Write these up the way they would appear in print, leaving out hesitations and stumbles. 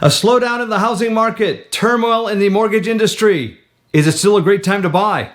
A slowdown in the housing market, turmoil in the mortgage industry. Is it still a great time to buy?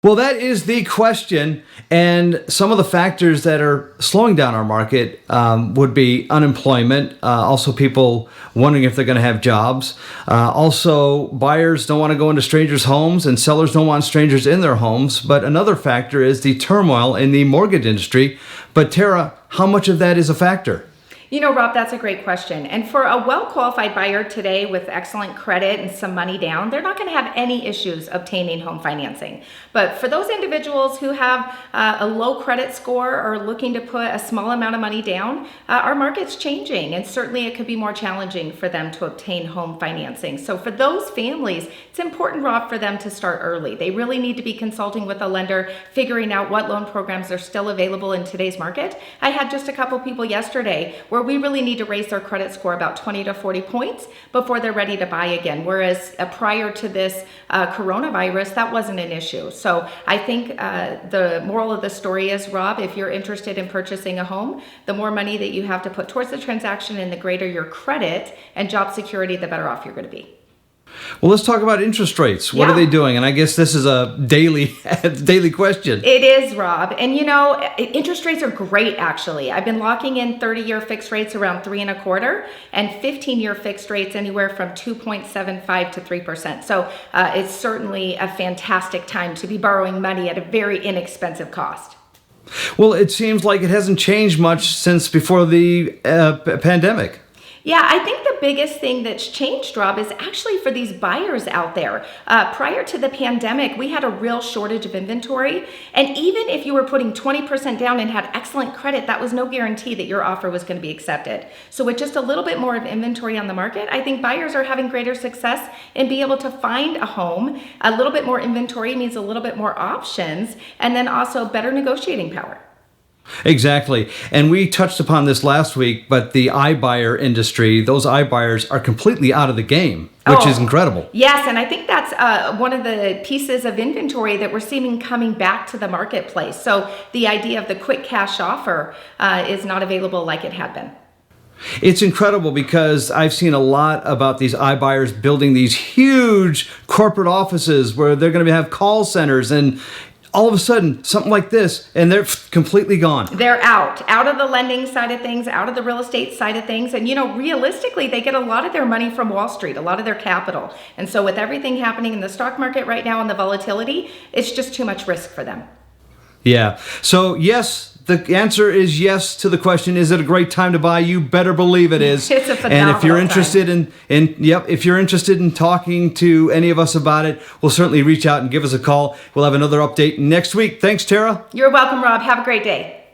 Well, that is the question, and some of the factors that are slowing down our market would be unemployment, also people wondering if they're going to have jobs. Also, buyers don't want to go into strangers' homes, and sellers don't want strangers in their homes. But another factor is the turmoil in the mortgage industry. But Tara, how much of that is a factor? You know, Rob, that's a great question. And for a well-qualified buyer today with excellent credit and some money down, they're not going to have any issues obtaining home financing. But for those individuals who have a low credit score or are looking to put a small amount of money down, our market's changing, and certainly it could be more challenging for them to obtain home financing. So for those families, it's important, Rob, for them to start early. They really need to be consulting with a lender, figuring out what loan programs are still available in today's market. I had just a couple people yesterday where we really need to raise their credit score about 20 to 40 points before they're ready to buy again. Whereas prior to this coronavirus, that wasn't an issue. So I think the moral of the story is, Rob, if you're interested in purchasing a home, the more money that you have to put towards the transaction and the greater your credit and job security, the better off you're going to be. Well, let's talk about interest rates. What are they doing? And I guess this is a daily question. It is, Rob. And you know, interest rates are great, actually. I've been locking in 30-year fixed rates around 3.25% and 15-year fixed rates anywhere from 2.75 to 3%. So it's certainly a fantastic time to be borrowing money at a very inexpensive cost. Well, it seems like it hasn't changed much since before the pandemic. Yeah, I think the biggest thing that's changed, Rob, is actually for these buyers out there. Prior to the pandemic, we had a real shortage of inventory. And even if you were putting 20% down and had excellent credit, that was no guarantee that your offer was going to be accepted. So with just a little bit more of inventory on the market, I think buyers are having greater success in being able to find a home. A little bit more inventory means a little bit more options, and then also better negotiating power. Exactly. And we touched upon this last week, but the iBuyer industry, those iBuyers are completely out of the game, which is incredible. Yes, and I think that's one of the pieces of inventory that we're seeing coming back to the marketplace. So the idea of the quick cash offer is not available like it had been. It's incredible because I've seen a lot about these iBuyers building these huge corporate offices where they're going to have call centers, and all of a sudden, something like this, and they're completely gone. They're out of the lending side of things, out of the real estate side of things. And, you know, realistically, they get a lot of their money from Wall Street, a lot of their capital. And so with everything happening in the stock market right now and the volatility, it's just too much risk for them. Yeah. So, yes, the answer is yes to the question, is it a great time to buy? You better believe it is. It's a phenomenal And if you're interested time. if you're interested in talking to any of us about it, we'll certainly reach out and give us a call. We'll have another update next week. Thanks, Tara. You're welcome, Rob. Have a great day.